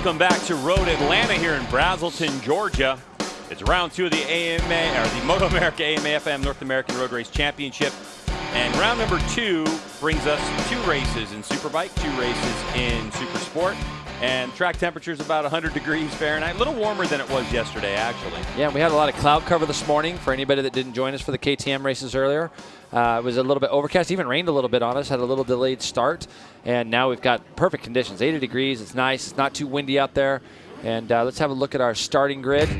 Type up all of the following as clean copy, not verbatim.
Welcome back to Road Atlanta here in Braselton, Georgia. It's round 2 of the MotoAmerica AMA-FM North American Road Race Championship. And round number 2 brings us 2 races in Superbike, 2 races in Supersport. And track temperature is about 100 degrees Fahrenheit, a little warmer than it was yesterday, actually. Yeah, we had a lot of cloud cover this morning for anybody that didn't join us for the KTM races earlier. It was a little bit overcast, even rained a little bit on us, had a little delayed start. And now we've got perfect conditions, 80 degrees, it's nice, it's not too windy out there. And let's have a look at our starting grid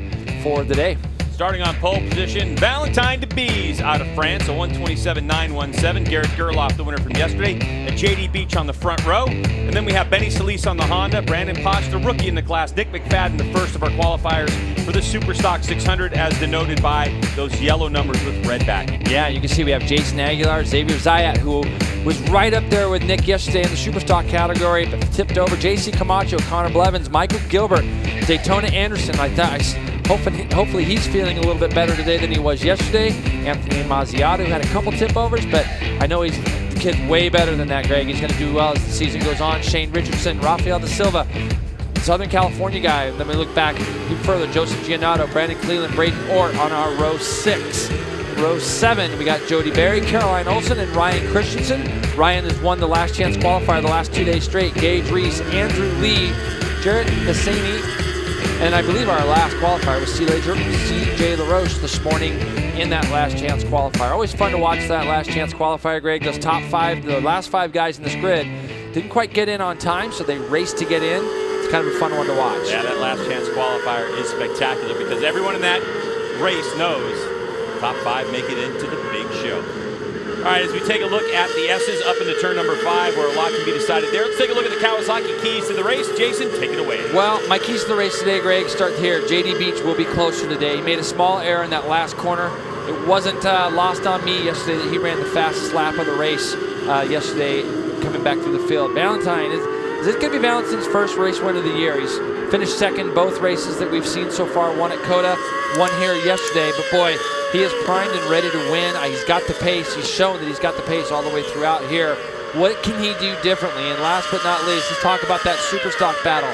for the day. Starting on pole position, Valentin Debise out of France, a 127.917. Garrett Gerloff, the winner from yesterday, and JD Beach on the front row. And then we have Benny Solis on the Honda, Brandon Posh, the rookie in the class, Nick Mcfadden, the first of our qualifiers for the Superstock 600, as denoted by those yellow numbers with red backing. Yeah, you can see we have Jason Aguilar, Xavier Zayat, who was right up there with Nick yesterday in the Superstock category, but tipped over. JC Camacho, Connor Blevins, Michael Gilbert, Daytona Anderson. Hopefully he's feeling a little bit better today than he was yesterday. Anthony Mazziato had a couple tip overs, but I know he's the kid way better than that, Greg. He's going to do well as the season goes on. Shane Richardson, Rafael Da Silva, Southern California guy. Then we look back even further. Joseph Giannotto, Brandon Cleland, Braden Ort on our row 6. Row 7, we got Jody Berry, Caroline Olsen, and Ryan Christensen. Ryan has won the last chance qualifier the last 2 days straight. Gage Reese, Andrew Lee, Jarrett Hosseini, and I believe our last qualifier was CJ LaRoche this morning in that last chance qualifier. Always fun to watch that last chance qualifier, Greg. Those top 5, the last 5 guys in this grid didn't quite get in on time, so they raced to get in. It's kind of a fun one to watch. Yeah, that last chance qualifier is spectacular because everyone in that race knows top 5 make it into the big show. All right, as we take a look at the S's up into turn number 5, where a lot can be decided there, let's take a look at the Kawasaki keys to the race. Jason, take it away. Well, my keys to the race today, Greg, start here. JD Beach will be closer today. He made a small error in that last corner. It wasn't lost on me yesterday that he ran the fastest lap of the race yesterday coming back through the field. Valentine, is this going to be Valentin's first race win of the year? He's finished second both races that we've seen so far. One at Coda, one here yesterday. But boy, he is primed and ready to win. He's got the pace. He's shown that he's got the pace all the way throughout here. What can he do differently? And last but not least, let's talk about that Superstock battle.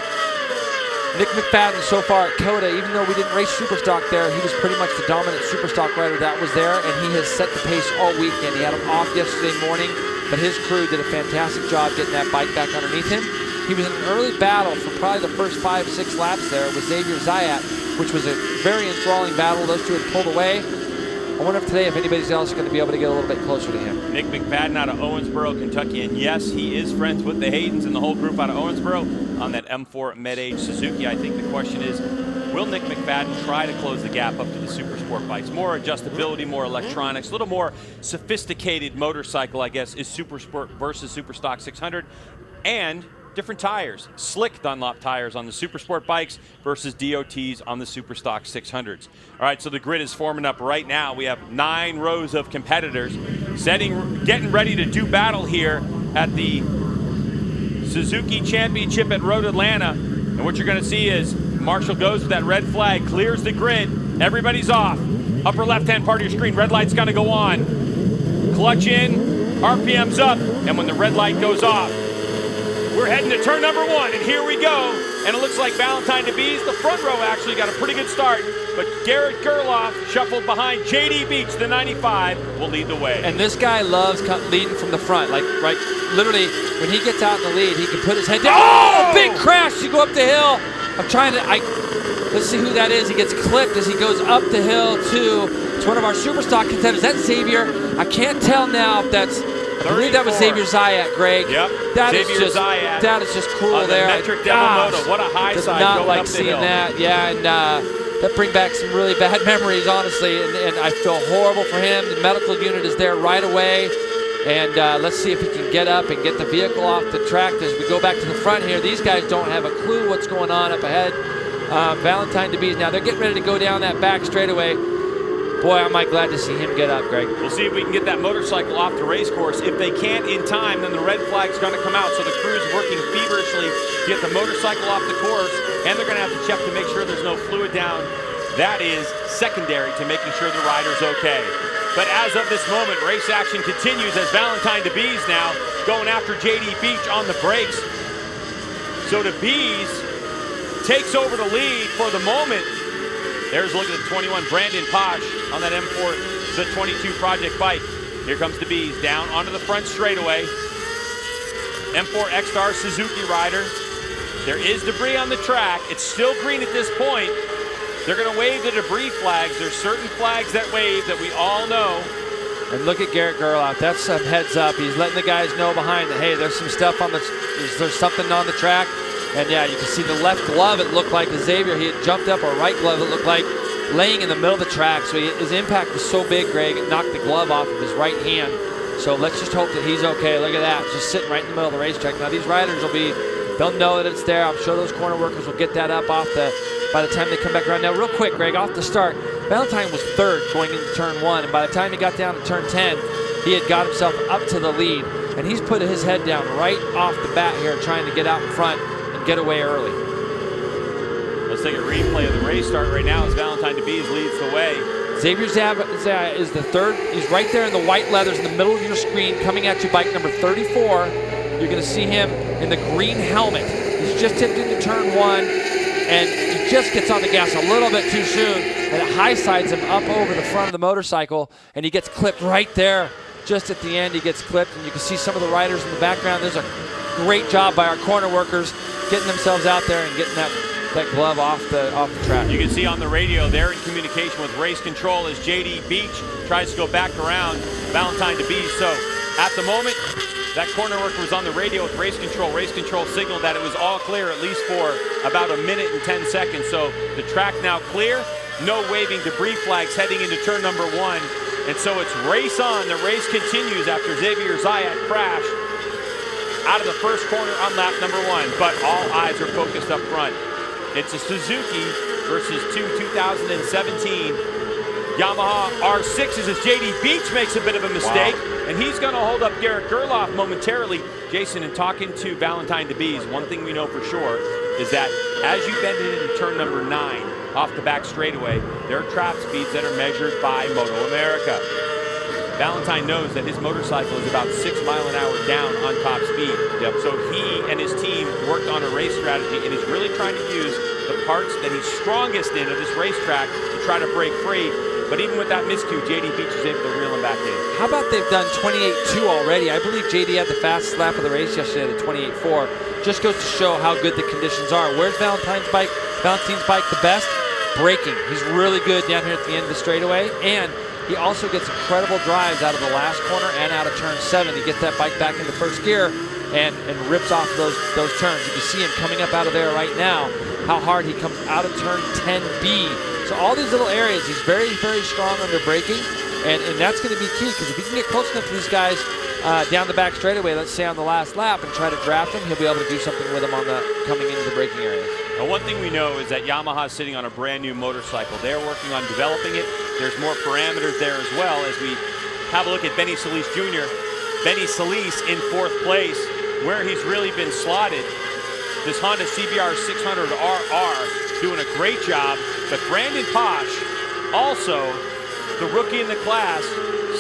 Nick Mcfadden so far at Coda, even though we didn't race Superstock there, he was pretty much the dominant Superstock rider that was there, and he has set the pace all weekend. He had him off yesterday morning, but his crew did a fantastic job getting that bike back underneath him. He was in an early battle for probably the first 5-6 laps there with Xavier Zayat, which was a very enthralling battle. Those two had pulled away. I wonder if today, if anybody's else is going to be able to get a little bit closer to him. Nick Mcfadden out of Owensboro, Kentucky, and yes, he is friends with the Haydens and the whole group out of Owensboro on that M4 Med-Age Suzuki. I think the question is, will Nick Mcfadden try to close the gap up to the Supersport bikes? More adjustability, more electronics, a little more sophisticated motorcycle, I guess, is Supersport versus Superstock 600, and different tires, slick Dunlop tires on the Supersport bikes versus DOTs on the Superstock 600s. All right, so the grid is forming up right now. We have 9 rows of competitors getting ready to do battle here at the Suzuki Championship at Road Atlanta. And what you're going to see is Marshall goes with that red flag, clears the grid, everybody's off. Upper left-hand part of your screen, red light's going to go on. Clutch in, RPM's up, and when the red light goes off, we're heading to turn number 1, and here we go. And it looks like Valentin Debise, the front row, actually got a pretty good start. But Garrett Gerloff shuffled behind. JD Beach, the 95, will lead the way. And this guy loves leading from the front. Like, right, literally, when he gets out in the lead, he can put his head down. Oh, big crash to go up the hill. I'm trying to, let's see who that is. He gets clipped as he goes up the hill to, it's one of our Superstock contenders. That's Xavier. I can't tell now if that's, I believe that was Xavier Zayat, Greg. Yep, that Xavier Zayat. That is just cool on there. The metric Devil Moto. What a high side not going like up the seeing hill. that. Yeah, and that brings back some really bad memories, honestly. And I feel horrible for him. The medical unit is there right away. And let's see if he can get up and get the vehicle off the track as we go back to the front here. These guys don't have a clue what's going on up ahead. Valentin Debise, now they're getting ready to go down that back straightaway. Boy, am I glad to see him get up, Greg. We'll see if we can get that motorcycle off the race course. If they can't in time, then the red flag's going to come out. So the crew's working feverishly to get the motorcycle off the course, and they're going to have to check to make sure there's no fluid down. That is secondary to making sure the rider's okay. But as of this moment, race action continues as Valentin Debise now going after JD Beach on the brakes. So Debise takes over the lead for the moment. There's a look at the 21 Brandon Posh on that M4, the 22 Project bike. Here comes the Bees down onto the front straightaway. M4 X-Star Suzuki rider. There is debris on the track. It's still green at this point. They're going to wave the debris flags. There's certain flags that wave that we all know. And look at Garrett Gerloff. That's some heads up. He's letting the guys know behind that, hey, there's some stuff on the, there's something on the track. And yeah, you can see the left glove, it looked like Xavier, he had jumped up, or right glove, it looked like laying in the middle of the track. So his impact was so big, Greg, it knocked the glove off of his right hand. So let's just hope that he's okay. Look at that, just sitting right in the middle of the racetrack. Now these riders will be, they'll know that it's there. I'm sure those corner workers will get that up off by the time they come back around. Now real quick, Greg, off the start, Valentine was third going into turn 1, and by the time he got down to turn 10, he had got himself up to the lead, and he's put his head down right off the bat here, trying to get out in front and get away early. Let's take a replay of the race start right now as Valentine DeBees leads the way. Xavier Zaya is the third. He's right there in the white leathers in the middle of your screen, coming at you, bike number 34. You're going to see him in the green helmet. He's just tipped into turn 1, and he just gets on the gas a little bit too soon, and it high sides him up over the front of the motorcycle, and he gets clipped right there. Just at the end, he gets clipped, and you can see some of the riders in the background. There's a great job by our corner workers getting themselves out there and getting that glove off the track. You can see on the radio, they're in communication with race control as JD Beach tries to go back around Valentine DeBees. So at the moment, that corner worker was on the radio with race control. Race control signaled that it was all clear, at least for about a minute and 10 seconds. So the track now clear, no waving debris flags heading into turn number 1. And so it's race on. The race continues after Xavier Zayat crashed out of the first corner on lap number 1. But all eyes are focused up front. It's a Suzuki versus 2017 Yamaha R6s as JD Beach makes a bit of a mistake. Wow. And he's going to hold up Garrett Gerloff momentarily. Jason, in talking to Valentine DeBees, one thing we know for sure is that as you bend it into turn number 9, off the back straightaway, there are trap speeds that are measured by MotoAmerica. Valentine knows that his motorcycle is about 6 miles an hour down on top speed. Yep. So he and his team worked on a race strategy and is really trying to use the parts that he's strongest in of this racetrack to try to break free. But even with that miscue, JD Beach is able to reel him back in. How about they've done 28.2 already? I believe JD had the fastest lap of the race yesterday at 28.4. Just goes to show how good the conditions are. Where's Valentine's bike? Valentine's bike the best? Braking. He's really good down here at the end of the straightaway, and he also gets incredible drives out of the last corner and out of turn 7. He gets that bike back into first gear and rips off those turns. You can see him coming up out of there right now, how hard he comes out of turn 10B. So all these little areas, he's very, very strong under braking, and that's going to be key, because if he can get close enough to these guys down the back straightaway, let's say on the last lap, and try to draft him, he'll be able to do something with him on the coming into the braking areas. Now, one thing we know is that Yamaha is sitting on a brand new motorcycle. They're working on developing it. There's more parameters there as well as we have a look at Benny Solis Jr. Benny Solis in 4th place, where he's really been slotted. This Honda CBR 600RR doing a great job. But Brandon Posh, also the rookie in the class,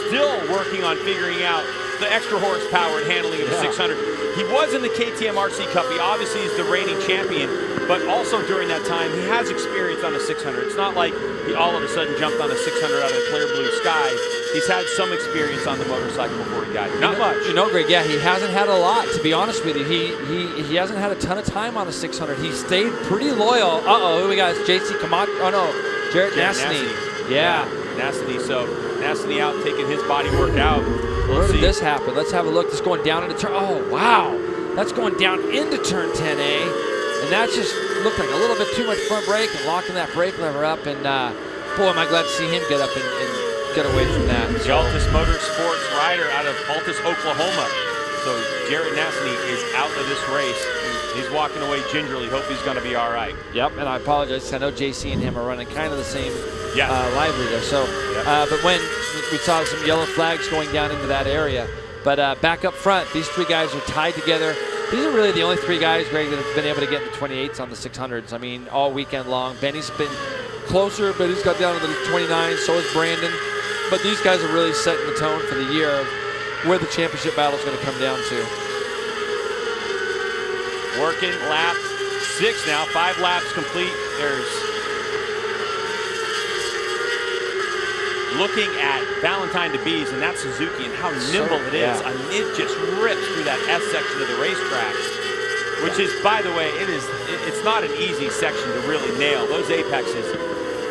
still working on figuring out the extra horsepower and handling of the 600. He was in the KTM RC Cup. He obviously is the reigning champion, but also during that time, he has experience on a 600. It's not like he all of a sudden jumped on a 600 out of the clear blue sky. He's had some experience on the motorcycle before he got here. Not much. You know, Greg, yeah, he hasn't had a lot, to be honest with you. He hasn't had a ton of time on the 600. He stayed pretty loyal. Who we got? JC Camacho. Oh, no, Jared Nassany. Yeah. Nassany. So Nassany out taking his body work out. Where did this happen? Let's have a look. This going down into turn. Oh, wow. That's going down into turn 10A. And that just looked like a little bit too much front brake and locking that brake lever up. And boy, am I glad to see him get up and get away from that. The Altus Motorsports rider out of Altus, Oklahoma. So Jared Nassany is out of this race. He's walking away gingerly. Hope he's going to be all right. Yep, and I apologize. I know JC and him are running kind of the same lively there. So, but when we saw some yellow flags going down into that area. But back up front, these 3 guys are tied together. These are really the only 3 guys, Greg, that have been able to get in the 28s on the 600s. I mean, all weekend long. Benny's been closer, but he's got down to the 29s. So is Brandon. But these guys are really setting the tone for the year of where the championship battle is going to come down to. Working lap 6 now, 5 laps complete. There's looking at Valentine DeBees and that Suzuki and how nimble it is. I mean, it just rips through that S section of the racetrack, which is, by the way, it's not an easy section to really nail. Those apexes,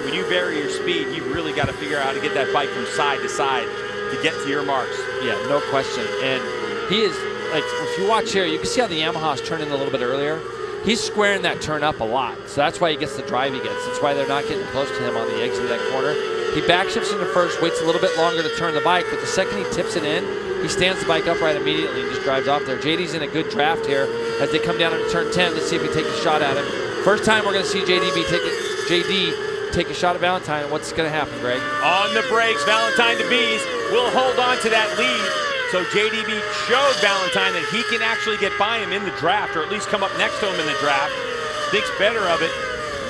when you vary your speed, you've really got to figure out how to get that bike from side to side to get to your marks. Yeah, no question. And he is, like, if you watch here, you can see how the Yamaha's turned in a little bit earlier. He's squaring that turn up a lot, so that's why he gets the drive he gets. That's why they're not getting close to him on the exit of that corner. He backshifts into first, waits a little bit longer to turn the bike, but the second he tips it in, he stands the bike upright immediately and just drives off there. JD's in a good draft here as they come down into turn 10. Let's see if he takes a shot at him. First time we're going to see JD take a shot at Valentine. What's going to happen, Greg? On the brakes, Valentine DeBees will hold on to that lead. So JDB showed Valentine that he can actually get by him in the draft, or at least come up next to him in the draft. Thinks better of it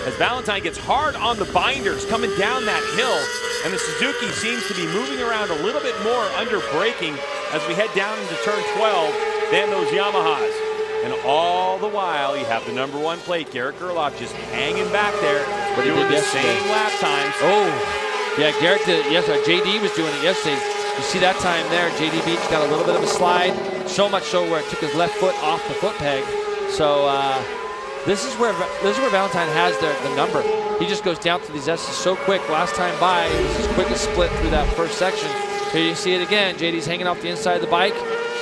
as Valentine gets hard on the binders coming down that hill. And the Suzuki seems to be moving around a little bit more under braking as we head down into turn 12 than those Yamahas. And all the while, you have the #1 plate, Garrett Gerloff, just hanging back there, But doing the same lap times. Oh, yeah, Garrett did it yesterday. JD was doing it yesterday. You see that time there, JD Beach got a little bit of a slide, so much so where it took his left foot off the foot peg. So this is where Valentine has the number. He just goes down through these S's so quick. Last time by, he was his quickest split through that first section. Here you see it again. JD's hanging off the inside of the bike,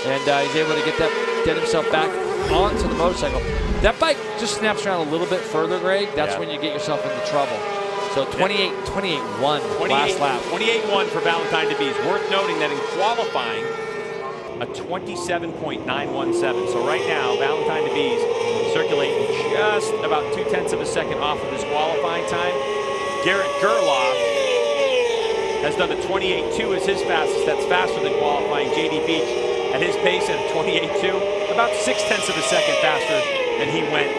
and he's able to get himself back onto the motorcycle. That bike just snaps around a little bit further, Greg. That's when you get yourself into trouble. So 28-1 last lap. 28-1 for Valentine DeBees. Worth noting that in qualifying, a 27.917. So right now, Valentine DeBees circulating just about 0.2 of a second off of his qualifying time. Garrett Gerloff has done a 28.2 as his fastest. That's faster than qualifying. JD Beach at his pace at 28.2, about 0.6 of a second faster than he went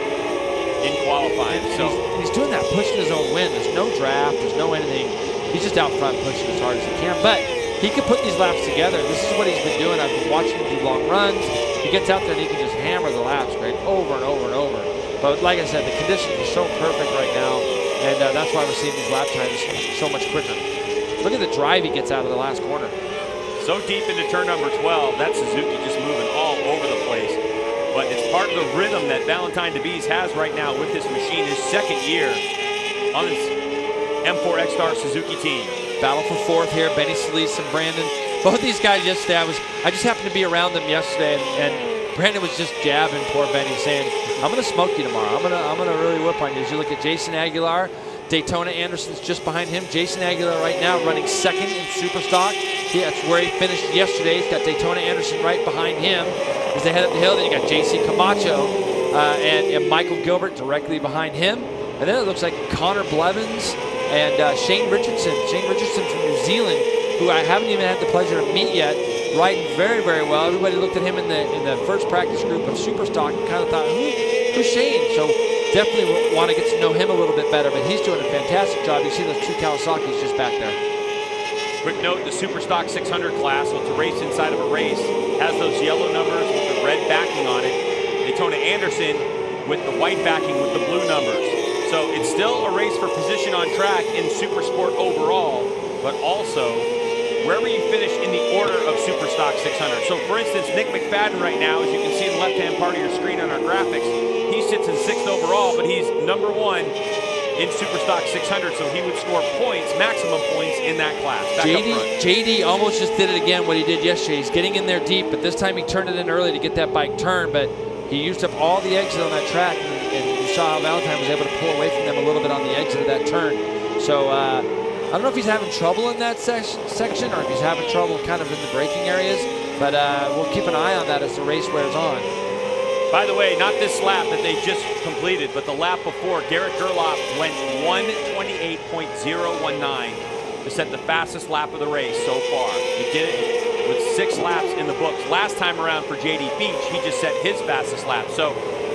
in qualifying. So he's doing that, pushing his own win. There's no draft, there's no anything. He's just out front pushing as hard as he can. But he can put these laps together. This is what he's been doing. I've been watching him do long runs. He gets out there and he can just hammer the laps, right, over and over and over. But like I said, the conditions are so perfect right now, and that's why we're seeing these lap times so much quicker. Look at the drive he gets out of the last corner. So deep into turn number 12, that Suzuki just moving all over the place. But it's part of the rhythm that Valentine DeBees has right now with this machine, his second year on his M4 X-Star Suzuki team. Battle for fourth here, Benny Solis and Brandon. Both these guys yesterday, I just happened to be around them yesterday, and Brandon was just jabbing poor Benny, saying, I'm going to smoke you tomorrow. I'm gonna really whip on you. As you look at Jason Aguilar, Daytona Anderson's just behind him. Jason Aguilar right now running second in Superstock. That's where he finished yesterday. He's got Daytona Anderson right behind him as they head up the hill. Then you got JC Camacho and Michael Gilbert directly behind him. And then it looks like Connor Blevins and Shane Richardson. Shane Richardson from New Zealand, who I haven't even had the pleasure to meet yet, riding very, very well. Everybody looked at him in the first practice group of Superstock and kind of thought, who's Shane? So definitely want to get to know him a little bit better, but he's doing a fantastic job. You see those two Kawasaki's just back there. Quick note, the Superstock 600 class, so it's a race inside of a race, has those yellow numbers with the red backing on it. Daytona Anderson with the white backing with the blue numbers. So it's still a race for position on track in Supersport overall, but also wherever you finish in the order of Superstock 600. So for instance, Nick Mcfadden right now, as you can see in the left-hand part of your screen on our graphics, he sits in 6th overall, but he's #1 in Superstock 600, so he would score points, maximum points in that class. JD almost just did it again, what he did yesterday. He's getting in there deep, but this time he turned it in early to get that bike turned, but he used up all the exit on that track, and you saw how Valentine was able to pull away from them a little bit on the exit of that turn. So I don't know if he's having trouble in that section or if he's having trouble kind of in the braking areas, but we'll keep an eye on that as the race wears on. By the way, not this lap that they just completed, but the lap before, Garrett Gerloff went 1:28.019 to set the fastest lap of the race so far. He did it with 6 laps in the books. Last time around for JD Beach, he just set his fastest lap. So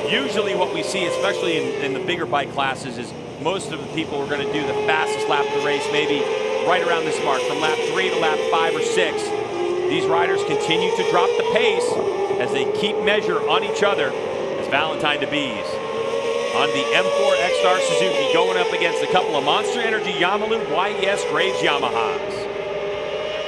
usually what we see, especially in the bigger bike classes, is most of the people are going to do the fastest lap of the race, maybe right around this mark, from lap 3 to lap 5 or 6. These riders continue to drop the pace as they keep measure on each other as Valentine DeBees on the M4 X-Star Suzuki, going up against a couple of Monster Energy Yamalu YES Graves Yamahas.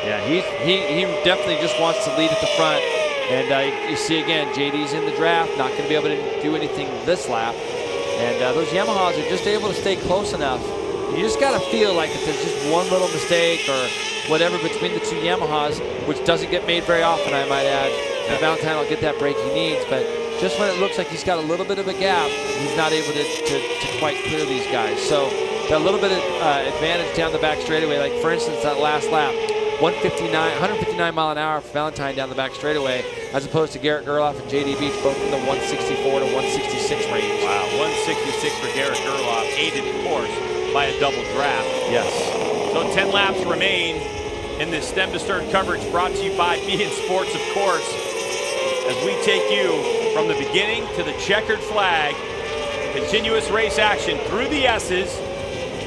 Yeah, he definitely just wants to lead at the front. And you see again, JD's in the draft, not going to be able to do anything this lap. And those Yamahas are just able to stay close enough. You just got to feel like if there's just one little mistake or whatever between the two Yamahas, which doesn't get made very often, I might add, and Valentine will get that break he needs. But just when it looks like he's got a little bit of a gap, he's not able to quite clear these guys. So that little bit of advantage down the back straightaway, like for instance that last lap, 159 mile an hour for Valentine down the back straightaway, as opposed to Garrett Gerloff and JD Beach both in the 164 to 166 range. Wow, 166 for Garrett Gerloff, aided of course by a double draft. Yes. So 10 laps remain in this stem to stern coverage brought to you by BN Sports, of course, as we take you from the beginning to the checkered flag. Continuous race action through the S's.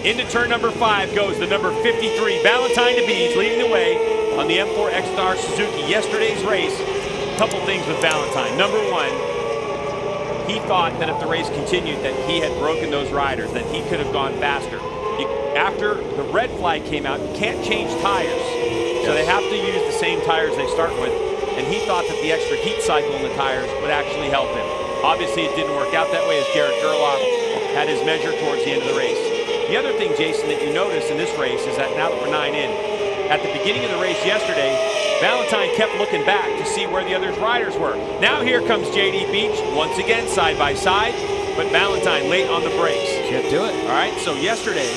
Into turn number 5 goes the number 53, Valentine DeBees, leading the way on the M4 X-Star Suzuki. Yesterday's race, a couple things with Valentine. Number 1, he thought that if the race continued that he had broken those riders, that he could have gone faster. After the red flag came out, you can't change tires. So they have to use the same tires they start with. And he thought that the extra heat cycle in the tires would actually help him. Obviously, it didn't work out that way as Garrett Gerloff had his measure towards the end of the race. The other thing, Jason, that you notice in this race is that now that we're 9 in, at the beginning of the race yesterday, Valentine kept looking back to see where the other riders were. Now here comes JD Beach, once again side by side, but Valentine late on the brakes. Can't do it. All right, so yesterday,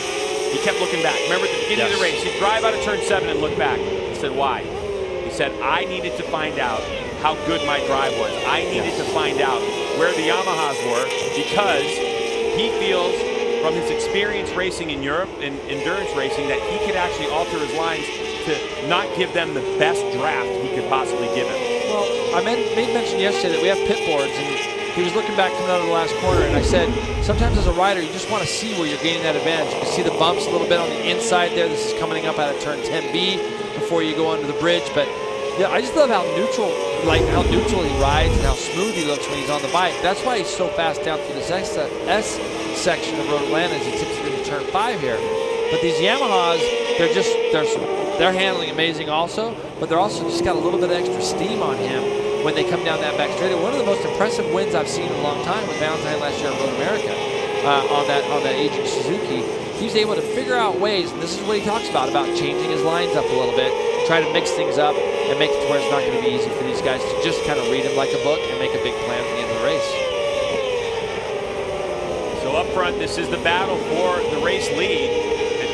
he kept looking back. Remember at the beginning of the race, he'd drive out of turn 7 and look back. He said, why? He said, I needed to find out how good my drive was. I needed to find out where the Yamahas were, because he feels from his experience racing in Europe and endurance racing that he could actually alter his lines to not give them the best draft he could possibly give him. Well, I made mention yesterday that we have pit boards, and he was looking back coming out of the last corner, and I said, sometimes as a rider, you just want to see where you're gaining that advantage. You can see the bumps a little bit on the inside there. This is coming up out of turn 10B before you go onto the bridge. But yeah, I just love how neutral he rides and how smooth he looks when he's on the bike. That's why he's so fast down through this S section of Road Atlanta as he tips it into turn 5 here. But these Yamahas, they're handling amazing also, but they're also just got a little bit of extra steam on him when they come down that back straightaway. One of the most impressive wins I've seen in a long time with Valentine last year at MotoAmerica on that aging Suzuki. He's able to figure out ways, and this is what he talks about changing his lines up a little bit, try to mix things up and make it to where it's not going to be easy for these guys to just kind of read him like a book and make a big plan at the end of the race. So up front, this is the battle for the race lead.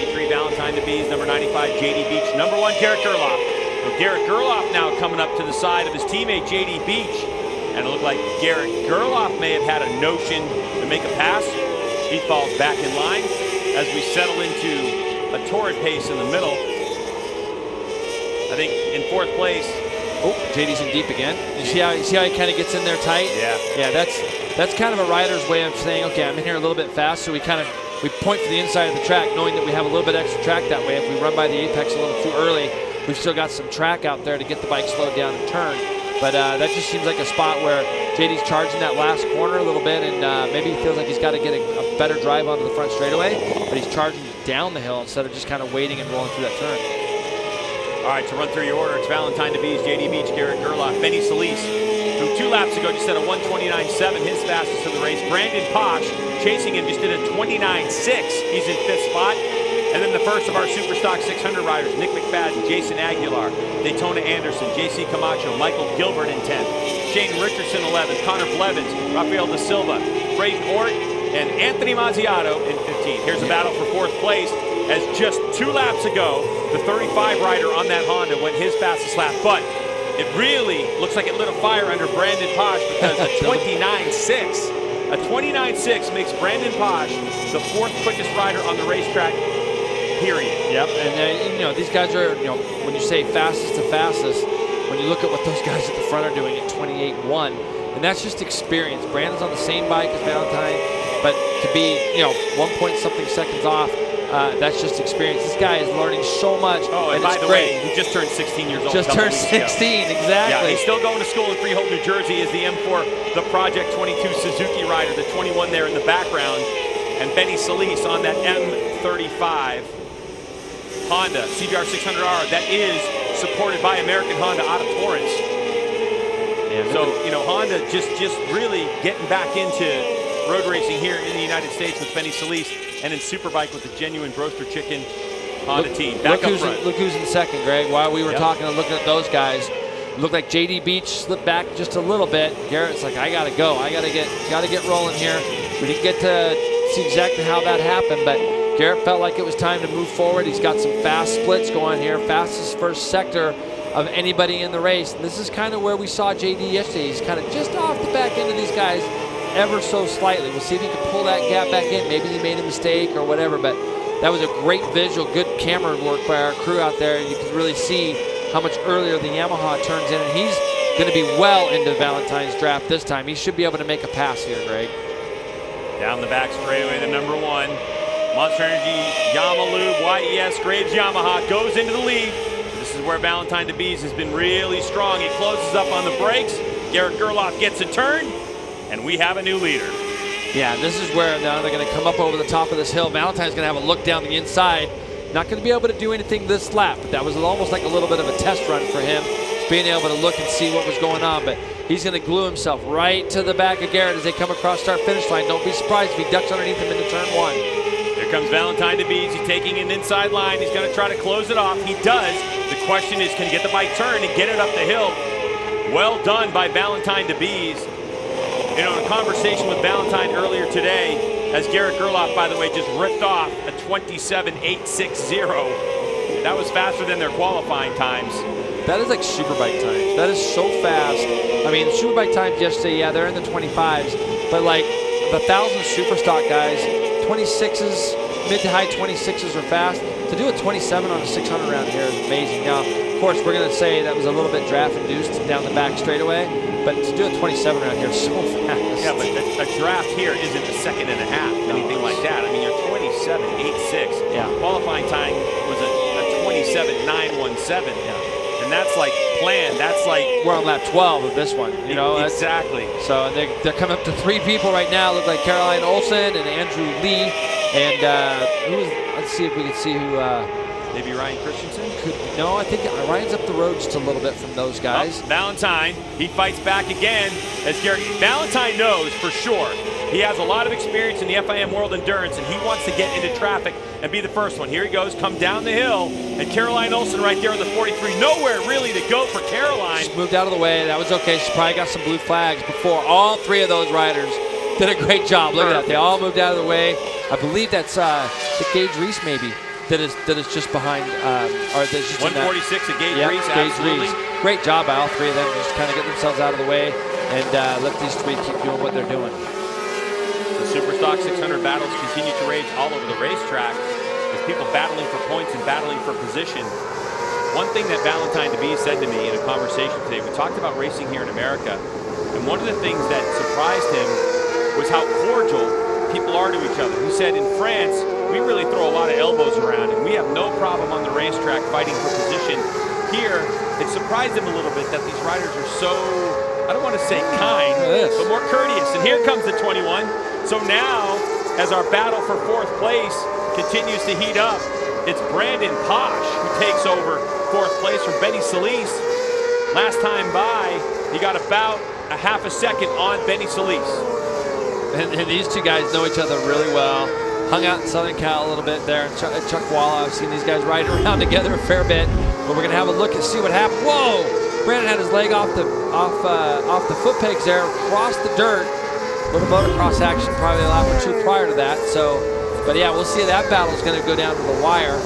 53 Valentine DeBees, number 95 JD Beach, number 1 Garrett Gerloff. So Garrett Gerloff now coming up to the side of his teammate JD Beach. And it looked like Garrett Gerloff may have had a notion to make a pass. He falls back in line as we settle into a torrid pace in the middle. I think in 4th place. Oh, JD's in deep again. You see how he kind of gets in there tight? Yeah. Yeah, that's kind of a rider's way of saying, okay, I'm in here a little bit fast, so we point for the inside of the track, knowing that we have a little bit extra track that way. If we run by the apex a little too early, we've still got some track out there to get the bike slowed down and turn. But that just seems like a spot where JD's charging that last corner a little bit, and maybe he feels like he's got to get a better drive onto the front straightaway, but he's charging down the hill instead of just kind of waiting and rolling through that turn. All right, to run through your order, it's Valentine DeBees, JD Beach, Garrett Gerloff, Benny Solis, who 2 laps ago just did a 1:29.7, his fastest of the race. Brandon Posh chasing him just did a 29.6. He's in 5th spot. And then the first of our Superstock 600 riders, Nick Mcfadden, Jason Aguilar, Daytona Anderson, JC Camacho, Michael Gilbert in 10th, Shane Richardson 11th, Connor Blevins, Rafael Da Silva, Braden Ort, and Anthony Mazziato in 15th. Here's a battle for 4th place, as just 2 laps ago, the 35 rider on that Honda went his fastest lap, but it really looks like it lit a fire under Brandon Posh, because a 29.6. A 29.6 makes Brandon Posh the 4th quickest rider on the racetrack, period. Yep, and these guys are, when you say fastest to fastest, when you look at what those guys at the front are doing at 28.1, and that's just experience. Brandon's on the same bike as Valentine, but to be, 1 point something seconds off, that's just experience. This guy is learning so much. Oh, and by the way, he just turned 16 years old. Just turned 16, exactly. Yeah, he's still going to school in Freehold, New Jersey, as the M4, the Project 22 Suzuki rider, the 21 there in the background. And Benny Solis on that M35 Honda CBR 600R that is supported by American Honda out of Torrance. Yeah, so, you know, Honda just really getting back into road racing here in the United States with Benny Solis, and in Superbike with the genuine Broaster Chicken Honda team. Back up front. Look who's in second, Greg. While we were talking and looking at those guys, it looked like JD Beach slipped back just a little bit. Garrett's like, I gotta go. I gotta get rolling here. We didn't get to see exactly how that happened, but Garrett felt like it was time to move forward. He's got some fast splits going here, fastest first sector of anybody in the race. And this is kind of where we saw JD yesterday. He's kind of just off the back end of these guys ever so slightly. We'll see if he can pull that gap back in. Maybe he made a mistake or whatever, but that was a great visual, good camera work by our crew out there. You can really see how much earlier the Yamaha turns in, and he's going to be well into Valentine's draft this time. He should be able to make a pass here, Greg. Down the back straightaway, the number 1. Monster Energy Yamalube YES Graves Yamaha goes into the lead. This is where Valentine DeBees has been really strong. He closes up on the brakes. Garrett Gerloff gets a turn, and we have a new leader. Yeah, this is where now they're going to come up over the top of this hill. Valentine's going to have a look down the inside. Not going to be able to do anything this lap, but that was almost like a little bit of a test run for him, being able to look and see what was going on. But he's going to glue himself right to the back of Garrett as they come across start-finish line. Don't be surprised if he ducks underneath him into turn 1. Here comes Valentine DeBees. He's taking an inside line. He's going to try to close it off. He does. The question is, can he get the bike turned and get it up the hill? Well done by Valentine DeBees. You know, in a conversation with Valentine earlier today, as Garrett Gerloff, by the way, just ripped off a 27.860. That was faster than their qualifying times. That is like Superbike times. That is so fast. I mean, Superbike times yesterday, yeah, they're in the 25s, but like the 1,000 Superstock guys, 26s, mid to high 26s are fast. To do a 27 on a 600 round here is amazing. Now, of course, we're going to say that was a little bit draft induced down the back straightaway, but to do a 27 round here is so fast. Yeah, but a draft here isn't a second and a half, anything like that. I mean, you're 27.86. Yeah. Qualifying time was a 27.917. Yeah. And that's like planned. That's like we're on lap 12 of this one. You know, exactly. So they're coming up to 3 people right now. Look like Caroline Olsen and Andrew Lee, and let's see if we can see who. Maybe Ryan Christensen? No, I think Ryan's up the road just a little bit from those guys. Oh, Valentine, he fights back again as Garrett. Valentine knows for sure he has a lot of experience in the FIM World Endurance, and he wants to get into traffic and be the first one. Here he goes, come down the hill, and Caroline Olsen right there in the 43. Nowhere really to go for Caroline. Just moved out of the way. That was okay. She probably got some blue flags before. All 3 of those riders did a great job. Look at that. They all moved out of the way. I believe that's the Gage Reese maybe. That is just behind, or that's just 146 at Gage Reese, absolutely. Reese. Great job by all 3 of them, just kind of get themselves out of the way and let these 3 keep doing what they're doing. The Superstock 600 battles continue to rage all over the racetrack as people battling for points and battling for position. One thing that Valentine DeBees said to me in a conversation today, we talked about racing here in America, and one of the things that surprised him was how cordial people are to each other. He said in France, we really throw a lot of elbows around, and we have no problem on the racetrack fighting for position. Here, it surprised him a little bit that these riders are so, I don't want to say kind, but more courteous. And here comes the 21. So now, as our battle for 4th place continues to heat up, it's Brandon Posh who takes over 4th place from Benny Solis. Last time by, he got about a half a second on Benny Solis. And these 2 guys know each other really well. Hung out in Southern Cal a little bit there in Chuckwalla. I've seen these guys ride around together a fair bit, but we're gonna have a look and see what happened. Whoa! Brandon had his leg off the foot pegs there, crossed the dirt. A little motocross action, probably a lap or 2 prior to that. So, but yeah, we'll see that battle is gonna go down to the wire.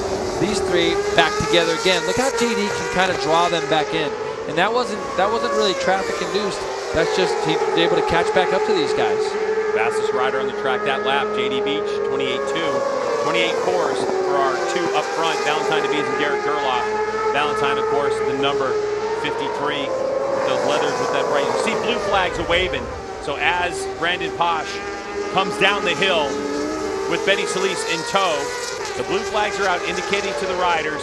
These 3 back together again. Look how JD can kind of draw them back in, and that wasn't really traffic induced. That's just he was able to catch back up to these guys. Fastest rider on the track that lap, JD Beach, 28.2. 28 cores for our 2 up front, Valentine DeBees and Garrett Gerloff. Valentine, of course, the number 53 with those leathers with that bright. You see blue flags are waving. So as Brandon Posh comes down the hill with Benny Solis in tow, The blue flags are out, indicating to the riders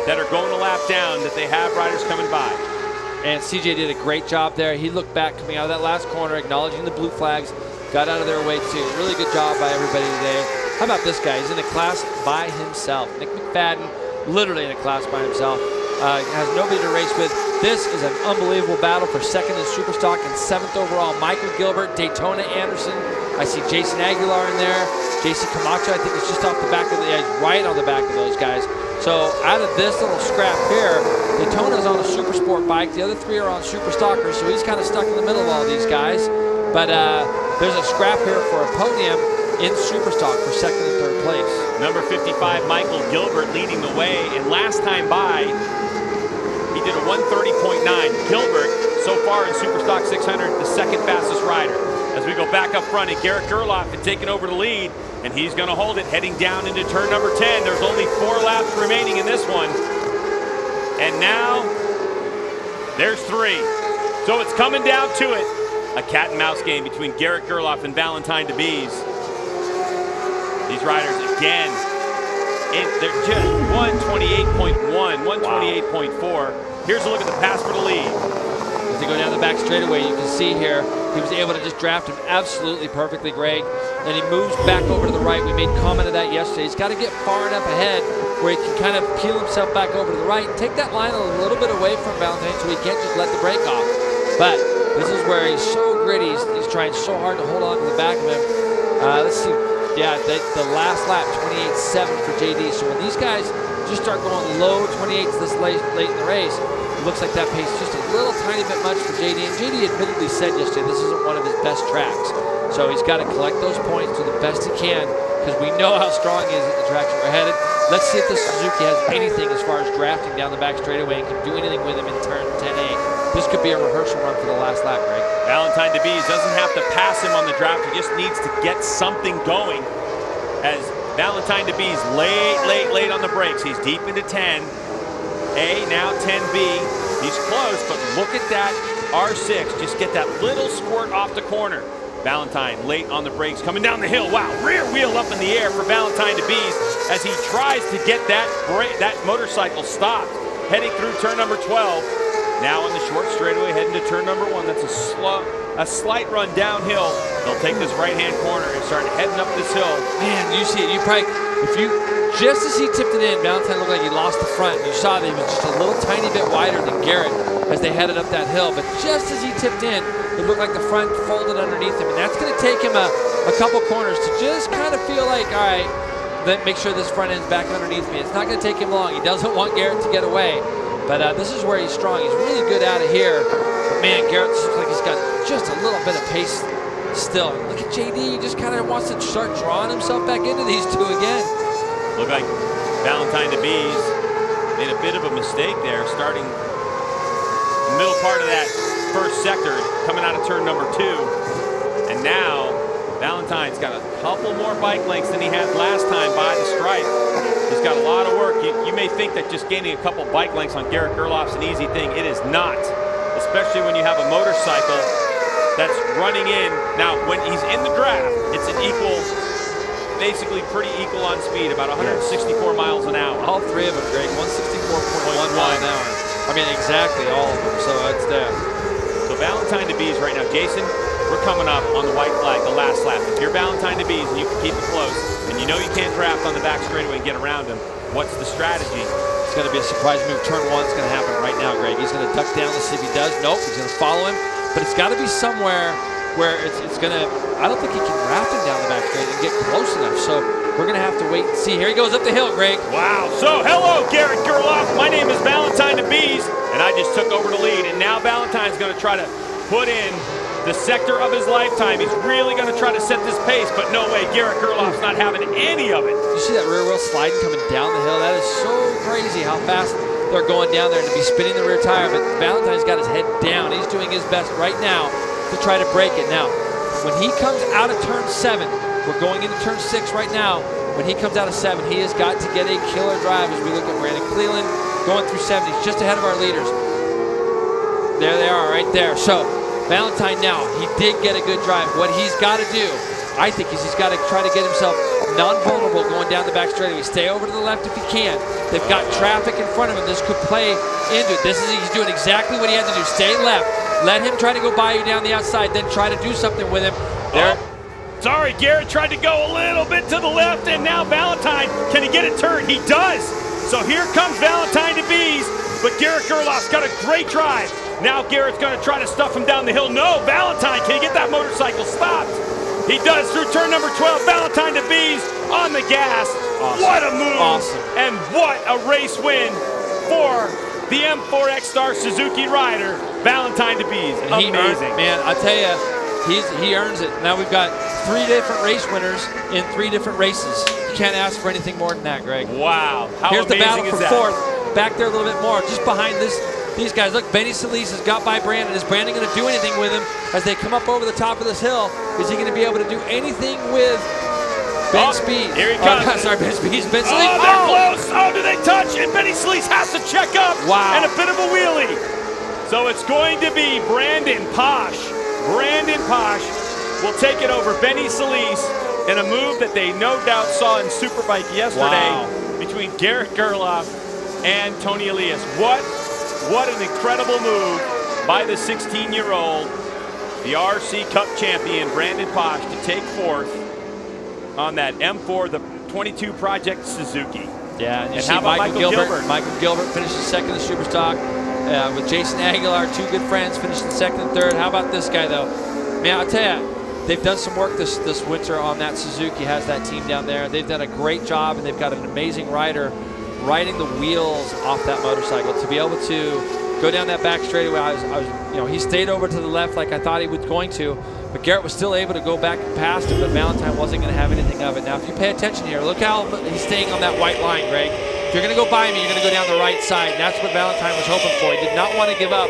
that are going a lap down that they have riders coming by. And CJ did a great job there. He looked back coming out of that last corner, acknowledging the blue flags, got out of their way too. Really good job by everybody today. How about this guy? He's in a class by himself. Nick Mcfadden, literally in a class by himself. Has nobody to race with. This is an unbelievable battle for second in Superstock and 7th overall. Michael Gilbert, Daytona Anderson. I see Jason Aguilar in there. JC Camacho, I think, is just off the back of the edge, right on the back of those guys. So out of this little scrap here, Daytona's on a Supersport bike. The other 3 are on Superstockers, so he's kind of stuck in the middle of all these guys. But there's a scrap here for a podium in Superstock for 2nd and 3rd place. Number 55, Michael Gilbert, leading the way. And last time by, he did a 1:30.9. Gilbert, so far in Superstock 600, the 2nd fastest rider. As we go back up front, and Garrett Gerloff had taken over the lead, and he's going to hold it heading down into turn number 10. There's only 4 laps remaining in this one. And now, there's 3. So it's coming down to it. A cat and mouse game between Garrett Gerloff and Valentine DeBees. These riders, again, they're just 128.1, 128.4. Here's a look at the pass for the lead. As they go down the back straightaway, you can see here, he was able to just draft him absolutely perfectly, Greg. Then he moves back over to the right. We made comment of that yesterday. He's got to get far enough ahead where he can kind of peel himself back over to the right, take that line a little bit away from Valentine so he can't just let the brake off. But this is where he's so gritty. He's trying so hard to hold on to the back of him. Let's see. Yeah, the last lap, 28.7 for JD. So when these guys just start going low 28s this late in the race, it looks like that pace is just a little tiny bit much for JD. And JD admittedly said yesterday this isn't one of his best tracks. So he's got to collect those points to the best he can because we know how strong he is at the tracks we're headed. Let's see if the Suzuki has anything as far as drafting down the back straightaway and can do anything with him in turn 10A. This could be a rehearsal run for the last lap, Greg. Valentine DeBees doesn't have to pass him on the draft. He just needs to get something going. As Valentine DeBees late on the brakes. He's deep into 10A, now 10B. He's close, but look at that R6. Just get that little squirt off the corner. Valentine late on the brakes, coming down the hill. Wow, rear wheel up in the air for Valentine DeBees as he tries to get that motorcycle stopped. Heading through turn number 12. Now on the short straightaway, heading to turn number 1. That's a slight run downhill. They'll take this right-hand corner and start heading up this hill. Man, you see it. Just as he tipped it in, Valentine looked like he lost the front. You saw that he was just a little tiny bit wider than Garrett as they headed up that hill. But just as he tipped in, it looked like the front folded underneath him. And that's going to take him a couple corners to just kind of feel like, all right, then make sure this front end's back underneath me. It's not going to take him long. He doesn't want Garrett to get away. But this is where he's strong. He's really good out of here. But man, Garrett looks like he's got just a little bit of pace still. Look at JD. He just kind of wants to start drawing himself back into these two again. Look like Valentine DeBees made a bit of a mistake there, starting the middle part of that first sector, coming out of turn number 2. And now Valentine's got a couple more bike lengths than he had last time by the stripe. He's got a lot of work. You may think that just gaining a couple bike lengths on Garrett Gerloff's an easy thing. It is not, especially when you have a motorcycle that's running in. Now, when he's in the draft, it's an equal, basically pretty equal on speed, about 164 miles an hour. All 3 of them, Greg, 164.1 miles an hour. I mean, exactly all of them, so it's there. So Valentine DeBees right now. Jason, we're coming up on the white flag, the last lap. If you're Valentine DeBees and you can keep it close, and you know you can't draft on the back straightaway and get around him, what's the strategy? It's going to be a surprise move. Turn 1's going to happen right now, Greg. He's going to duck down to see if he does. Nope, he's going to follow him. But it's got to be somewhere where it's going to, I don't think he can draft him down the back straight and get close enough. So we're going to have to wait and see. Here he goes up the hill, Greg. Wow. So hello, Garrett Gerloff. My name is Valentine DeBees, and I just took over the lead. And now Valentine's going to try to put in the sector of his lifetime. He's really going to try to set this pace, but no way. Garrett Gerloff's not having any of it. You see that rear wheel sliding coming down the hill? That is so crazy how fast they're going down there and to be spinning the rear tire. But Valentine's got his head down. He's doing his best right now to try to break it. Now, when he comes out of turn 7, we're going into turn 6 right now. When he comes out of 7, he has got to get a killer drive as we look at Brandon Cleland going through 7. He's just ahead of our leaders. There they are right there. So Valentine now, he did get a good drive. What he's got to do I think he's got to try to get himself non-vulnerable going down the back straightaway. Stay over to the left if he can. They've got traffic in front of him. This could play into it. He's doing exactly what he had to do. Stay left. Let him try to go by you down the outside, then try to do something with him. There. Sorry, Garrett tried to go a little bit to the left, and now Valentine, can he get it turned? He does. So here comes Valentine to Bees, but Garrett Gerloff's got a great drive. Now Garrett's going to try to stuff him down the hill. No, Valentine, can he get that motorcycle stopped? He does through turn number 12. Valentine to Bees on the gas. Awesome. What a move. Awesome. And what a race win for the M4X Star Suzuki rider, Valentine to Bees. Amazing. Man, I tell you, he earns it. Now we've got 3 different race winners in 3 different races. You can't ask for anything more than that, Greg. Wow. How Here's the battle amazing for is that? 4th. Back there a little bit more. Just behind these guys. Look, Benny Solis has got by Brandon. Is Brandon going to do anything with him as they come up over the top of this hill? Is he going to be able to do anything with Ben Speed? Here he comes. Sorry, Ben Speed. Ben Solis. Oh, they're close. Oh, do they touch? And Benny Solis has to check up. Wow. And a bit of a wheelie. So it's going to be Brandon Posh. Brandon Posh will take it over Benny Solis in a move that they no doubt saw in Superbike yesterday between Garrett Gerloff and Tony Elias. What an incredible move by the 16-year-old, the RC Cup champion, Brandon Posh, to take 4th on that M4, the 22 Project Suzuki. Yeah, and you see how about Michael Gilbert? Michael Gilbert finishes 2nd in Superstock with Jason Aguilar, 2 good friends, finishing 2nd and 3rd. How about this guy, though? Man, I'll tell you, they've done some work this winter on that Suzuki, has that team down there. They've done a great job, and they've got an amazing rider riding the wheels off that motorcycle to be able to go down that back straightaway. He stayed over to the left like I thought he was going to, but Garrett was still able to go back past him, but Valentine wasn't going to have anything of it. Now, if you pay attention here, look how he's staying on that white line, Greg. If you're going to go by me, you're going to go down the right side, and that's what Valentine was hoping for. He did not want to give up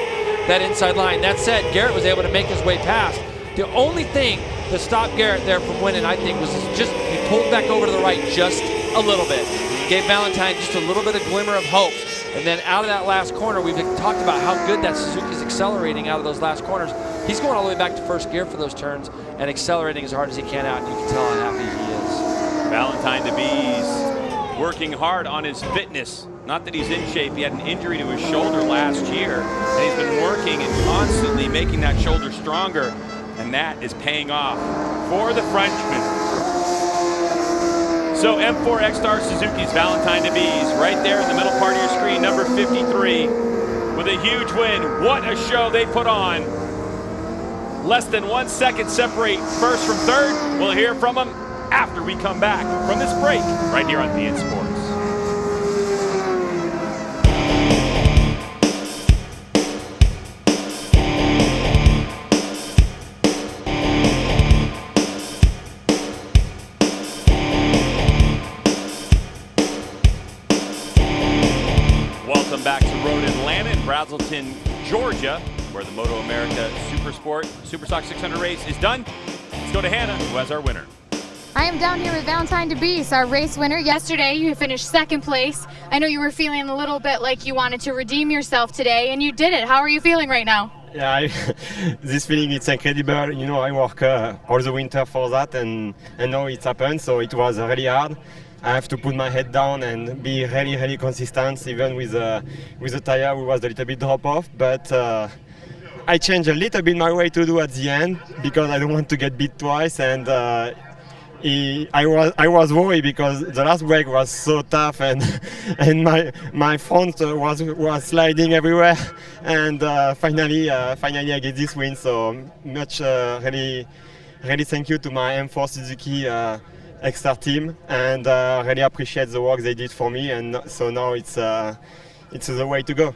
that inside line. That said, Garrett was able to make his way past. The only thing that stopped Garrett there from winning, I think, was just he pulled back over to the right just a little bit. Gave Valentine just a little bit of glimmer of hope. And then out of that last corner, we've talked about how good that Suzuki's accelerating out of those last corners. He's going all the way back to 1st gear for those turns and accelerating as hard as he can out, and you can tell how happy he is. Valentine to Bees working hard on his fitness. Not that he's in shape. He had an injury to his shoulder last year, and he's been working and constantly making that shoulder stronger, and that is paying off for the Frenchman. So M4X Star Suzuki's Valentine to Bees right there in the middle part of your screen, number 53, with a huge win. What a show they put on. Less than 1 second separate 1st from 3rd. We'll hear from them after we come back from this break right here on BN Sports. Welcome back to Road Atlanta in Braselton, Georgia, where the MotoAmerica Superstock 600 race is done. Let's go to Hannah, who has our winner. I am down here with Valentine to Bees, our race winner. Yesterday, you finished 2nd place. I know you were feeling a little bit like you wanted to redeem yourself today, and you did it. How are you feeling right now? Yeah, this feeling, it's incredible. You know, I work all the winter for that, and now it's happened, so it was really hard. I have to put my head down and be really, really consistent, even with the tire, which was a little bit drop off. But I changed a little bit my way to do at the end because I don't want to get beat twice. And I was worried because the last break was so tough, and my front was sliding everywhere. And finally I get this win. So much really thank you to my M4 Suzuki Extra team, and really appreciate the work they did for me, and so now it's the way to go.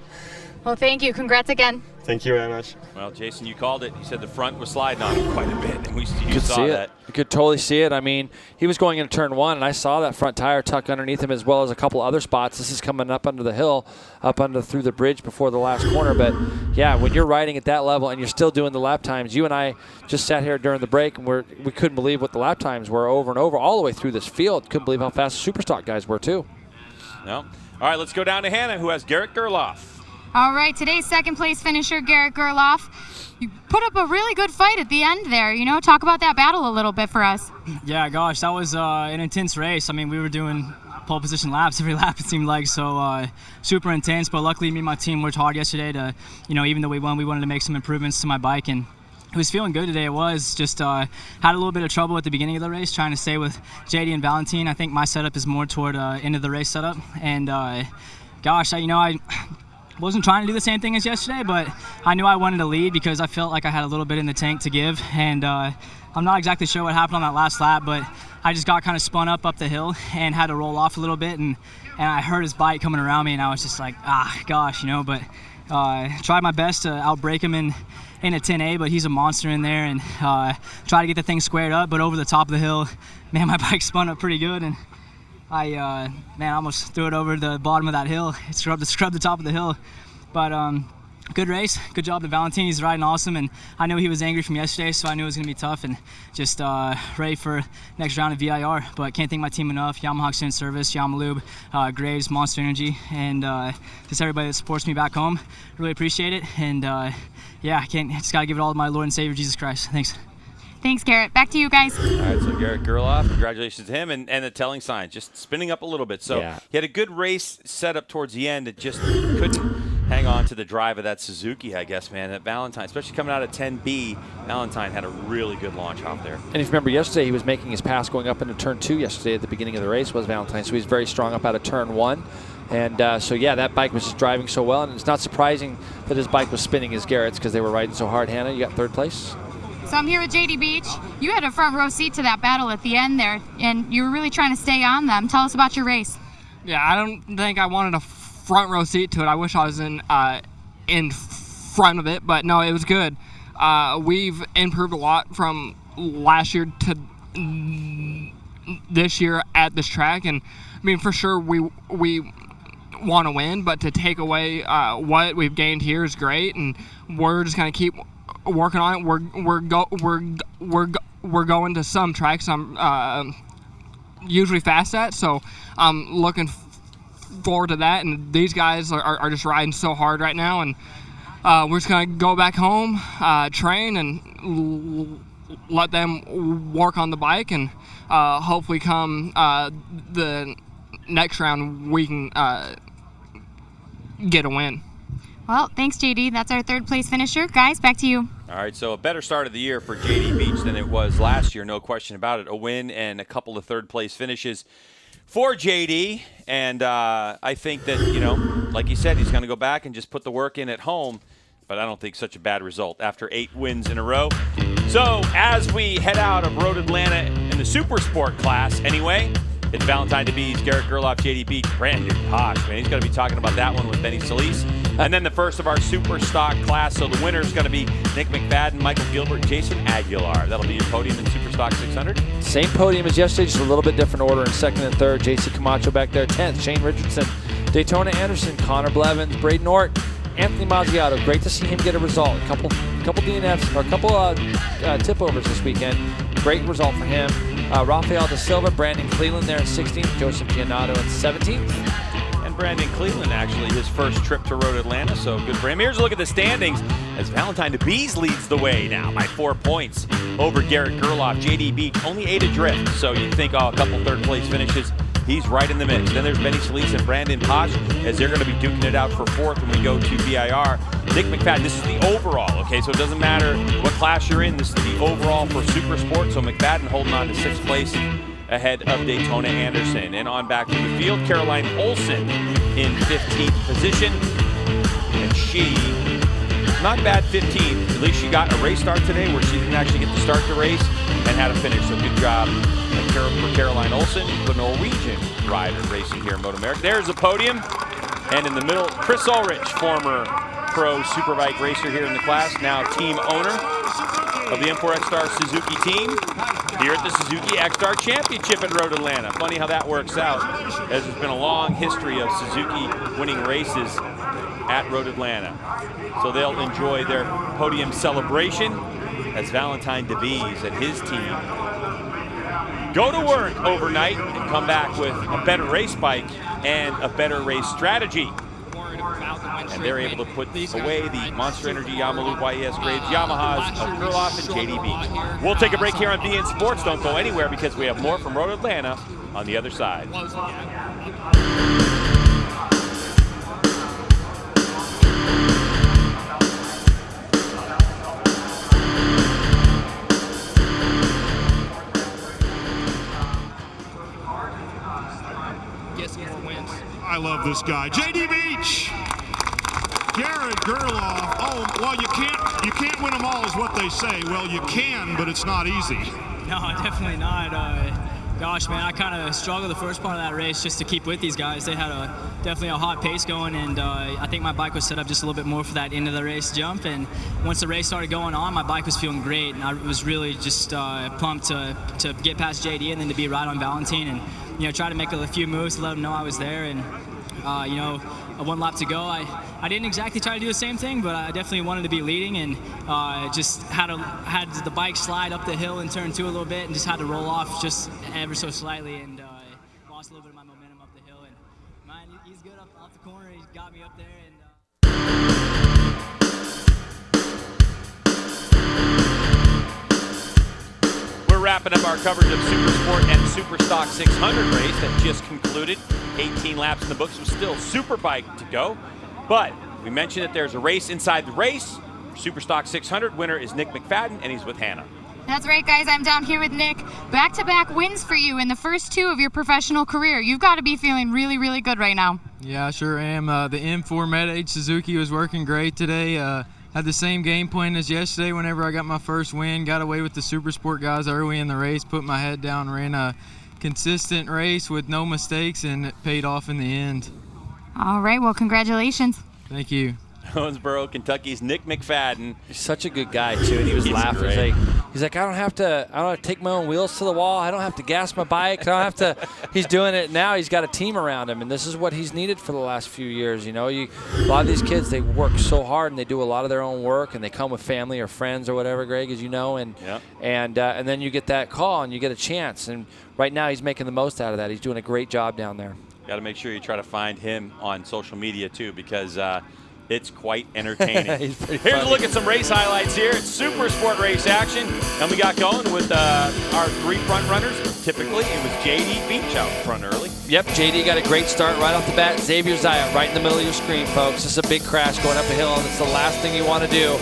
Well, thank you. Congrats again. Thank you very much. Well, Jason, you called it. You said the front was sliding on him quite a bit, and you saw see that. You could totally see it. I mean, he was going into turn 1, and I saw that front tire tuck underneath him, as well as a couple other spots. This is coming up under the hill, through the bridge before the last corner. But yeah, when you're riding at that level and you're still doing the lap times, you and I just sat here during the break, and we couldn't believe what the lap times were over and over all the way through this field. Couldn't believe how fast the Superstock guys were too. No. All right, let's go down to Hannah, who has Garrett Gerloff. All right, today's second place finisher, Garrett Gerloff. You put up a really good fight at the end there. You know, talk about that battle a little bit for us. Yeah, gosh, that was an intense race. I mean, we were doing pole position laps every lap, it seemed like, so super intense. But luckily, me and my team worked hard yesterday to, you know, even though we won, we wanted to make some improvements to my bike, and it was feeling good today. It was just had a little bit of trouble at the beginning of the race trying to stay with JD and Valentine. I think my setup is more toward end of the race setup, and gosh, I wasn't trying to do the same thing as yesterday, but I knew I wanted to lead because I felt like I had a little bit in the tank to give, and I'm not exactly sure what happened on that last lap, but I just got kind of spun up the hill and had to roll off a little bit, and I heard his bike coming around me, and I was just like, gosh, you know, but tried my best to outbrake him in a 10A, but he's a monster in there, and try to get the thing squared up, but over the top of the hill, man, my bike spun up pretty good, and I almost threw it over the bottom of that hill. It scrubbed the top of the hill, but good race, good job to Valentine. He's riding awesome, and I knew he was angry from yesterday, so I knew it was going to be tough, and just ready for next round of VIR. But can't thank my team enough. Yamaha Extended Service, Yamalube, Graves, Monster Energy, and just everybody that supports me back home. Really appreciate it, and yeah, just got to give it all to my Lord and Savior Jesus Christ. Thanks. Thanks, Garrett. Back to you guys. All right, so Garrett Gerloff, congratulations to him, and the telling sign, just spinning up a little bit. So He had a good race set up towards the end. It just couldn't hang on to the drive of that Suzuki, I guess, man. That Valentine, especially coming out of 10B, Valentine had a really good launch off there. And if you remember yesterday, he was making his pass going up into turn 2 yesterday at the beginning of the race was Valentine, so he's very strong up out of turn 1. And so, yeah, that bike was just driving so well, and it's not surprising that his bike was spinning as Garrett's because they were riding so hard. Hannah, you got third place? So I'm here with JD Beach. You had a front row seat to that battle at the end there, and you were really trying to stay on them. Tell us about your race. Yeah, I don't think I wanted a front row seat to it. I wish I was in front of it, but no, it was good. We've improved a lot from last year to this year at this track, and I mean, for sure we want to win, but to take away what we've gained here is great, and we're just gonna keep working on it. We're going to some tracks I'm usually fast at, so I'm looking forward to that. And these guys are just riding so hard right now, and we're just gonna go back home, train, and let them work on the bike, and hopefully come the next round we can get a win. Well, thanks, JD. That's our third place finisher. Guys, back to you. All right, so a better start of the year for JD Beach than it was last year, no question about it. A win and a couple of third place finishes for JD, and I think that, you know, like he said, he's going to go back and just put the work in at home, but I don't think such a bad result after 8 wins in a row. So as we head out of Road Atlanta in the Supersport class anyway, it's Valentine DeBees, Garrett Gerloff, JD Beach, Brandon Posh, man. He's going to be talking about that one with Benny Solis. And then the first of our super stock class. So the winner is going to be Nick McFadden, Michael Gilbert, and Jason Aguilar. That'll be your podium in Super Stock 600. Same podium as yesterday, just a little bit different order in second and third. JC Camacho back there, 10th. Shane Richardson, Daytona Anderson, Connor Blevins, Braden Ort, Anthony Mazziato. Great to see him get a result. A couple DNFs, or a couple tip overs this weekend. Great result for him. Rafael Da Silva, Brandon Cleland there in 16th, Joseph Giannotto in 17th. And Brandon Cleland, actually, his first trip to Road Atlanta, so good for him. Here's a look at the standings as Valentine DeBees leads the way now by 4 points over Garrett Gerloff. JD Beach only 8 adrift, so you think, a couple third place finishes. He's right in the mix. Then there's Benny Solis and Brandon Posh as they're going to be duking it out for 4th when we go to VIR. Nick McFadden, this is the overall, okay? So it doesn't matter what class you're in. This is the overall for Supersport. So McFadden holding on to 6th place ahead of Daytona Anderson. And on back to the field, Caroline Olsen in 15th position. And she, not bad 15th. At least she got a race start today where she didn't actually get to start the race and had a finish. So good job for Caroline Olsen, the Norwegian rider racing here in MotoAmerica. There's a podium. And in the middle, Chris Ulrich, former pro superbike racer here in the class, now team owner of the M4 X-Star Suzuki team here at the Suzuki X-Star Championship in Road Atlanta. Funny how that works out, as there's been a long history of Suzuki winning races at Road Atlanta. So they'll enjoy their podium celebration as Valentine DeBees and his team go to work overnight and come back with a better race bike and a better race strategy. and they're able to put away the Monster Energy Yamaha YES grades Yamahas of Gerloff and JD Beach. We'll take a break here on BN Sports. Don't go anywhere because we have more from Road Atlanta on the other side. I love this guy, JD Beach, Garrett Gerloff. Oh, well, you can't win them all, is what they say. Well, you can, but it's not easy. No, definitely not. Gosh, man, I kind of struggled the first part of that race just to keep with these guys. They had definitely a hot pace going, and I think my bike was set up just a little bit more for that end of the race jump. And once the race started going on, my bike was feeling great, and I was really just pumped to get past JD and then to be right on Valentine and try to make a few moves to let him know I was there. And one lap to go. I didn't exactly try to do the same thing, but I definitely wanted to be leading, and just had the bike slide up the hill in turn 2 a little bit, and just had to roll off just ever so slightly, and lost a little bit of my momentum up the hill. And man, he's good off the corner. He's got me up there. And We're wrapping up our coverage of Supersport and Superstock 600 race that just concluded. 18 laps in the books, was still Superbike to go. But we mentioned that there's a race inside the race. Superstock 600 winner is Nick Mcfadden, and he's with Hannah. That's right, guys. I'm down here with Nick. Back-to-back wins for you in the first 2 of your professional career. You've got to be feeling really, really good right now. Yeah, I sure am. The M4 Med-Age Suzuki was working great today. Had the same game plan as yesterday whenever I got my first win. Got away with the Supersport guys early in the race, put my head down, ran a consistent race with no mistakes, and it paid off in the end. All right, well, congratulations. Thank you. Owensboro, Kentucky's Nick Mcfadden. He's such a good guy too, and he was laughing. He's like, I don't have to take my own wheels to the wall. I don't have to gas my bike. I don't have to. He's doing it now. He's got a team around him, and this is what he's needed for the last few years. A lot of these kids, they work so hard, and they do a lot of their own work, and they come with family or friends or whatever, Greg, as you know, and then you get that call and you get a chance. And right now, he's making the most out of that. He's doing a great job down there. Got to make sure you try to find him on social media too, because it's quite entertaining. Here's a look at some race highlights here. It's Supersport race action, and we got going with our 3 front runners. Typically, it was JD Beach out front early. Yep, JD got a great start right off the bat. Xavier Zayat right in the middle of your screen, folks. This is a big crash going up a hill, and it's the last thing you want to do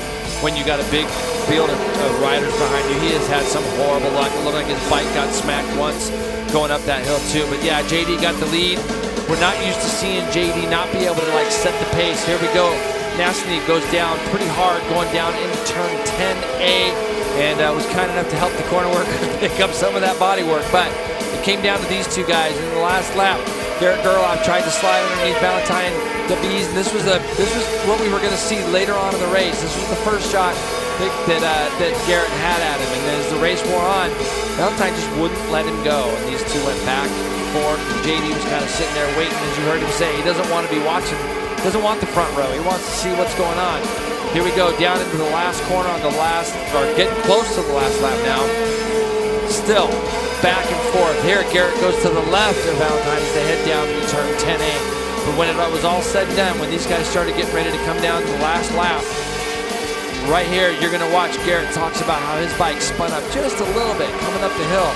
when you got a big field of riders behind you. He has had some horrible luck. It looked like his bike got smacked once going up that hill too. But yeah, JD got the lead. We're not used to seeing JD not be able to set the pace. Here we go. Nastany goes down pretty hard, going down into turn 10A, and was kind enough to help the corner workers pick up some of that body work. But it came down to these 2 guys in the last lap. Garrett Gerloff tried to slide underneath Valentine DeBees, and this was what we were going to see later on in the race. This was the first shot that Garrett had at him, and as the race wore on, Valentine just wouldn't let him go, and these 2 went back and forth. And JD was kind of sitting there waiting, as you heard him say. He doesn't want to be watching, doesn't want the front row. He wants to see what's going on. Here we go, down into the last corner on the last, or getting close to the last lap now. Still back and forth. Here, Garrett goes to the left of Valentine as they head down to turn 10A. But when it was all said and done, when these guys started getting ready to come down to the last lap, right here, you're going to watch Garrett talks about how his bike spun up just a little bit coming up the hill.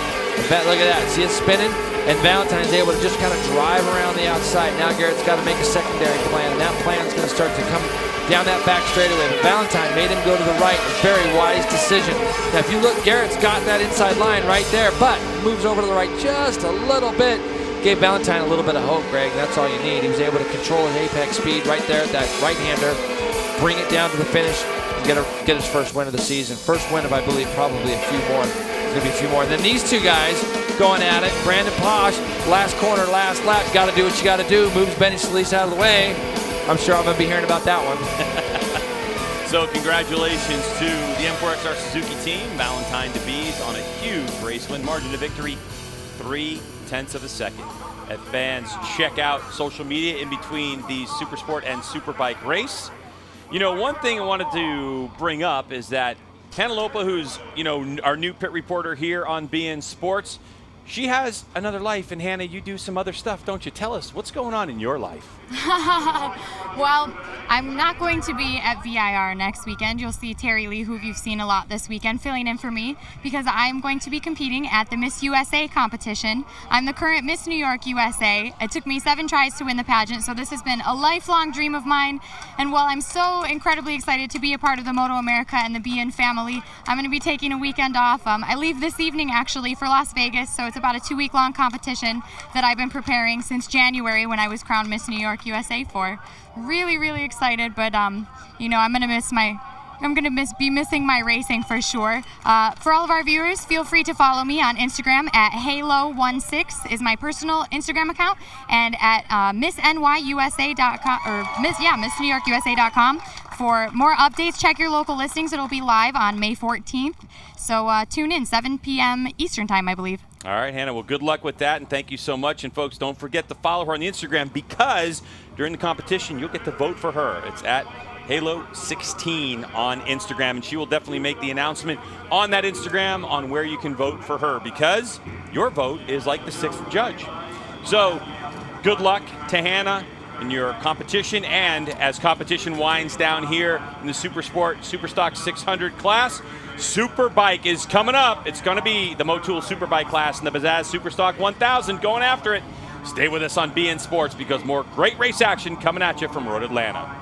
Look at that. See it spinning? And Valentine's able to just kind of drive around the outside. Now Garrett's got to make a secondary plan, and that plan's going to start to come down that back straightaway. But Valentine made him go to the right. A very wise decision. Now, if you look, Garrett's got that inside line right there, but moves over to the right just a little bit. Gave Valentine a little bit of hope, Greg. That's all you need. He was able to control his apex speed right there at that right-hander, bring it down to the finish, and get his first win of the season. First win of, I believe, probably a few more. There's going to be a few more. And then these 2 guys going at it. Brandon Posh, last corner, last lap. Got to do what you got to do. Moves Benny Solis out of the way. I'm sure I'm going to be hearing about that one. So congratulations to the M4XR Suzuki team. Valentine DeBees on a huge race win. Margin of victory, 0.3 of a second. As fans check out social media in between the Supersport and Superbike race. One thing I wanted to bring up is that Cantaloupe, who's, our new pit reporter here on BN Sports, she has another life, and Hannah, you do some other stuff, don't you? Tell us, what's going on in your life? Well, I'm not going to be at VIR next weekend. You'll see Terry Lee, who you've seen a lot this weekend, filling in for me because I'm going to be competing at the Miss USA competition. I'm the current Miss New York USA. It took me 7 tries to win the pageant, so this has been a lifelong dream of mine. And while I'm so incredibly excited to be a part of the MotoAmerica and the BN family, I'm going to be taking a weekend off. I leave this evening actually for Las Vegas, so it's about a 2-week-long competition that I've been preparing since January when I was crowned Miss New York USA for. Really, really excited, but you know, I'm gonna be missing my racing for sure. For all of our viewers, feel free to follow me on Instagram at Halo16 is my personal Instagram account, and at MissNYUSA.com or MissNewYorkUSA.com for more updates. Check your local listings. It'll be live on May 14th. So tune in, 7 p.m. Eastern time, I believe. All right, Hannah, well, good luck with that, and thank you so much. And, folks, don't forget to follow her on the Instagram because during the competition, you'll get to vote for her. It's at Halo16 on Instagram, and she will definitely make the announcement on that Instagram on where you can vote for her because your vote is like the 6th judge. So good luck to Hannah in your competition, and as competition winds down here in the Supersport Superstock 600 class, Superbike is coming up. It's going to be the Motul Superbike class and the Bazaz Superstock 1000 going after it. Stay with us on BN Sports because more great race action coming at you from Road Atlanta.